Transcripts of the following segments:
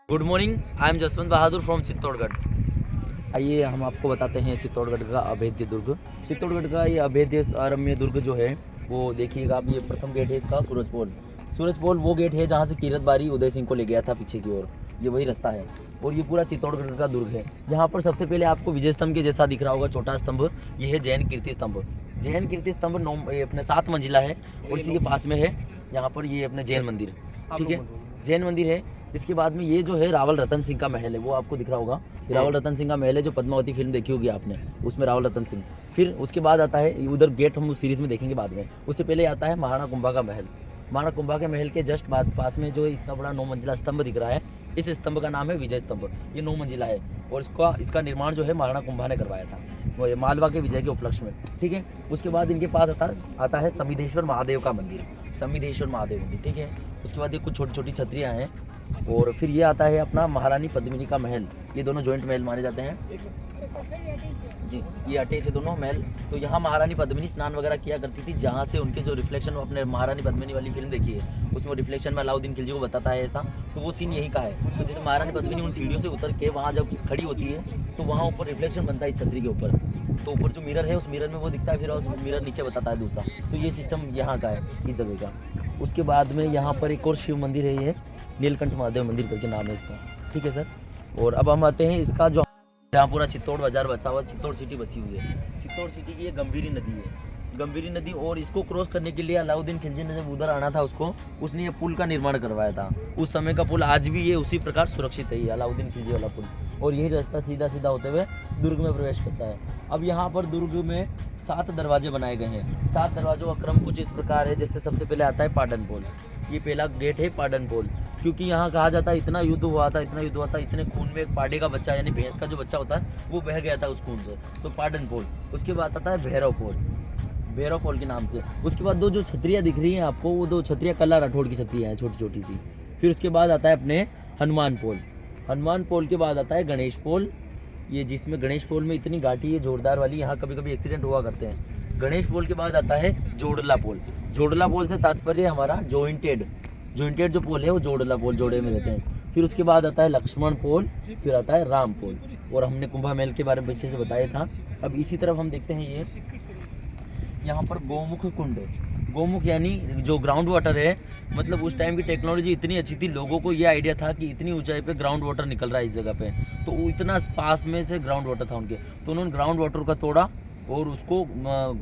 Good morning, I am Jaswant Bahadur from Chittorgarh. आइए हम आपको बताते हैं चित्तौड़गढ़ का अभेद्य दुर्ग। चित्तौड़गढ़ का ये अभेद्य अरम्य दुर्ग जो है वो देखिएगा आप। ये प्रथम गेट है इसका सूरजपोल। सूरजपोल वो गेट है जहाँ से कीरतबारी उदय सिंह को ले गया था पीछे की ओर, ये वही रास्ता है। और ये पूरा चित्तौड़गढ़ का दुर्ग है। यहाँ पर सबसे पहले आपको विजय स्तंभ के जैसा दिख रहा होगा छोटा स्तंभ, ये है जैन कीर्ति स्तंभ। जैन कीर्ति स्तंभ अपने 7 मंजिला है और इसी के पास में है यहाँ पर ये अपने जैन मंदिर, ठीक है, जैन मंदिर है। इसके बाद में ये जो है रावल रतन सिंह का महल है, वो आपको दिख रहा होगा। रावल रतन सिंह का महल है जो पद्मावती फिल्म देखी होगी आपने, उसमें रावल रतन सिंह। फिर उसके बाद आता है उधर गेट, हम उस सीरीज़ में देखेंगे बाद में। उससे पहले आता है महाराणा कुंभा का महल। महाराणा कुंभा के महल के जस्ट बाद पास में जो इतना बड़ा 9 मंजिला स्तंभ दिख रहा है, इस स्तंभ का नाम है विजय स्तंभ। ये 9 मंजिला है और इसका निर्माण जो है महाराणा कुंभा ने करवाया था, वो मालवा के विजय के उपलक्ष्य में, ठीक है। उसके बाद इनके पास आता है समिधेश्वर महादेव का मंदिर, समिधेश्वर महादेव मंदिर, ठीक है। उसके बाद ये कुछ छोटी छोटी छतरियाँ हैं। और फिर ये आता है अपना महारानी पद्मिनी का महल। ये दोनों जॉइंट महल माने जाते हैं जी, ये अटैच है दोनों महल। तो यहाँ महारानी पद्मिनी स्नान वगैरह किया करती थी, जहाँ से उनके जो रिफ्लेक्शन, अपने महारानी पद्मिनी वाली फिल्म देखी है उसमें रिफ्लेक्शन में अलाउद्दीन खिलजी को बताता है ऐसा, तो वो सीन यही का है। तो जैसे महारानी पद्मिनी उन सीढ़ियों से उतर के वहाँ जब खड़ी होती है तो वहाँ ऊपर रिफ्लेक्शन बनता है इस छतरी के ऊपर, तो ऊपर जो मिरर है उस मिरर में वो दिखता है, फिर उस मिरर नीचे बताता है दूसरा। तो ये सिस्टम यहाँ का है, इस जगह का। उसके बाद में यहाँ पर एक और शिव मंदिर है, ये नीलकंठ महादेव मंदिर करके नाम है इसका, ठीक है सर। और अब हम आते हैं इसका जो जहाँ पूरा चित्तौड़ बाजार बसा हुआ, चित्तौड़ सिटी बसी हुई है। चित्तौड़ सिटी की ये गंभीरी नदी है, गंभीरी नदी। और इसको क्रॉस करने के लिए अलाउद्दीन खिलजी ने जब उधर आना था उसने ये पुल का निर्माण करवाया था। उस समय का पुल आज भी ये उसी प्रकार सुरक्षित है, ये अलाउद्दीन खिलजी वाला पुल। और यही रास्ता सीधा सीधा होते हुए दुर्ग में प्रवेश करता है। अब यहाँ पर दुर्ग में 7 दरवाजे बनाए गए हैं। 7 दरवाजों का क्रम कुछ इस प्रकार है। जैसे सबसे पहले आता है पाटन पोल, ये पहला गेट है पाटन पोल, क्योंकि यहाँ कहा जाता है इतना युद्ध हुआ था, इतने खून में एक पाडे का बच्चा यानी भैंस का जो बच्चा होता है वो बह गया था उस खून से, तो पाटन पोल। उसके बाद आता है भैरव पोल, भैरव पोल के नाम से। उसके बाद जो छतरियाँ दिख रही हैं आपको, वो 2 छतरियाँ कल्ला राठौड़ की छतरियाँ हैं, छोटी छोटी सी। फिर उसके बाद आता है अपने हनुमान पोल। हनुमान पोल के बाद आता है गणेश पोल, ये जिसमें गणेश पोल में इतनी घाटी है जोरदार वाली, यहाँ कभी कभी एक्सीडेंट हुआ करते हैं। गणेश पोल के बाद आता है जोड़ला पोल। जोड़ला पोल से तात्पर्य हमारा जॉइंटेड जो पोल है वो जोड़ला पोल, जोड़े में रहते हैं। फिर उसके बाद आता है लक्ष्मण पोल, फिर आता है राम पोल। और हमने कुंभा महल के बारे में पीछे से बताया था। अब इसी तरफ हम देखते हैं ये यहाँ पर गोमुख कुंड। गोमुख यानी जो ग्राउंड वाटर है, मतलब उस टाइम की टेक्नोलॉजी इतनी अच्छी थी, लोगों को ये आइडिया था कि इतनी ऊंचाई पे ग्राउंड वाटर निकल रहा है इस जगह पे, तो इतना पास में से ग्राउंड वाटर था उनके, तो उन्होंने ग्राउंड वाटर का तोड़ा और उसको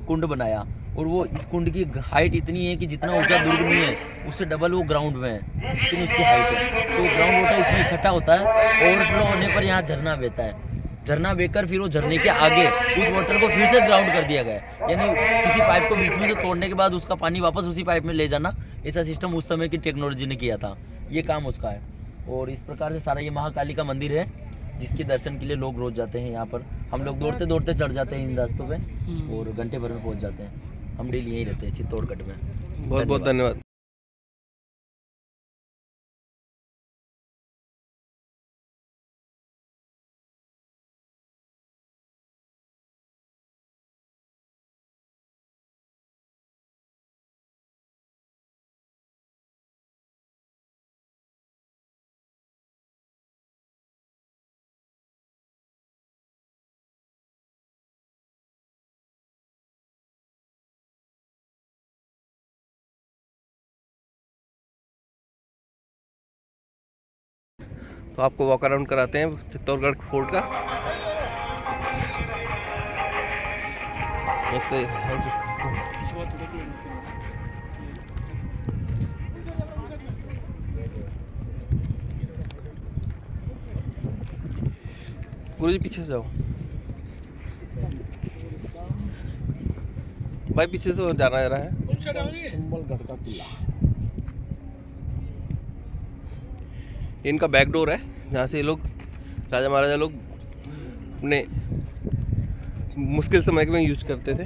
कुंड बनाया। और वो इस कुंड की हाइट इतनी है कि जितना ऊंचा दुर्ग नहीं है उससे डबल वो ग्राउंड में है, इतनी उसकी हाइट है। तो ग्राउंड वाटर इसमें इकट्ठा होता है, ओवरफ्लो होने पर यहाँ झरना बहता है। झरना बहकर फिर वो झरने के आगे उस वाटर को फिर से ग्राउंड कर दिया गया है, यानी किसी पाइप को बीच में से तोड़ने के बाद उसका पानी वापस उसी पाइप में ले जाना, ऐसा सिस्टम उस समय की टेक्नोलॉजी ने किया था, ये काम उसका है। और इस प्रकार से सारा ये महाकाली का मंदिर है, जिसके दर्शन के लिए लोग रोज जाते हैं यहाँ पर। हम लोग दौड़ते दौड़ते चढ़ जाते हैं इन रास्तों पे और घंटे भर में पहुँच जाते हैं। हम डेली यहीं रहते हैं चित्तौड़गढ़ में। बहुत बहुत धन्यवाद। तो आपको वॉक अराउंड कराते हैं चित्तौड़गढ़ फोर्ट का। एक तो गुरु जी पीछे से जाओ भाई, पीछे से जाना जा रहा है। इनका बैक डोर है, जहाँ से ये लोग राजा महाराजा लोग अपने मुश्किल समय में यूज करते थे।